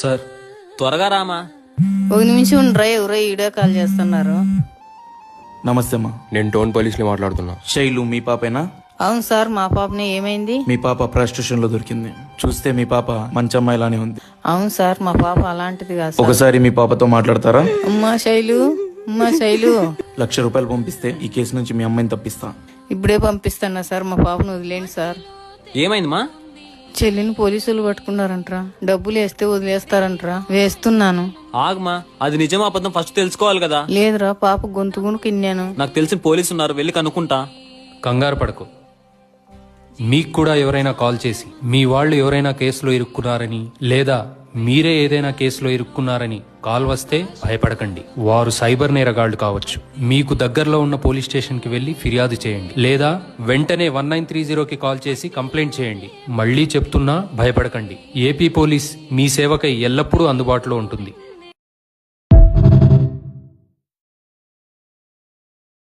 Sir త్వరగా రామా. ఒక నిమిషం ఉండరా, ఎవరో వీడియో కాల్ చేస్తున్నారు. నమస్తే అమ్మా. నేను టోన్ పోలీస్ని మాట్లాడుతున్నా. శైలు మీ పాపేనా? అవును సార్, మా పాపని. ఏమైంది? మీ పాప ప్రాస్టిట్యూషన్ లో దొరికింది. చూస్తే మీ పాప మంచి అమ్మాయిలానే ఉంది. అవును సార్, మా పాప అలాంటిది కాదు సార్. ఒకసారి మీ పాపతో మాట్లాడతారా? అమ్మా శైలు, అమ్మా శైలు. ₹1,00,000 పంపిస్తే ఈ కేసు నుంచి మీ అమ్మాయిని తప్పిస్తా. ఇప్పుడే పంపిస్తున్నా సార్, మా పాపను వదిలేండి సార్. ఏమైందమ్మా? చెల్లిని పోలీసులు పట్టుకున్నారంట్రా. డబ్బులు వేస్తే వదిలేస్తారంట్రా. వేస్తున్నాను. ఆగమా, అది నిజమా అబద్ధం ఫస్ట్ తెలుసుకోవాలి కదా. లేదురా, పాప గొంతుగును కిన్నాను. నాకు తెలిసిన పోలీసు ఉన్నారు, వెళ్ళి కనుక్కుంటా. కంగారు పడకు. మీకు కూడా ఎవరైనా కాల్ చేసి మీ వాళ్ళు ఎవరైనా కేసులో ఇరుక్కున్నారని లేదా మీరే ఏదైనా కేసులో ఇరుక్కున్నారని కాల్ వస్తే భయపడకండి. వారు సైబర్ నేరగాళ్లు కావచ్చు. మీకు దగ్గరలో ఉన్న పోలీస్ స్టేషన్కి వెళ్లి ఫిర్యాదు చేయండి లేదా వెంటనే 1930కి కాల్ చేసి కంప్లైంట్ చేయండి. మళ్లీ చెప్తున్నా, భయపడకండి. ఏపీ పోలీస్ మీ సేవకై ఎల్లప్పుడూ అందుబాటులో ఉంటుంది.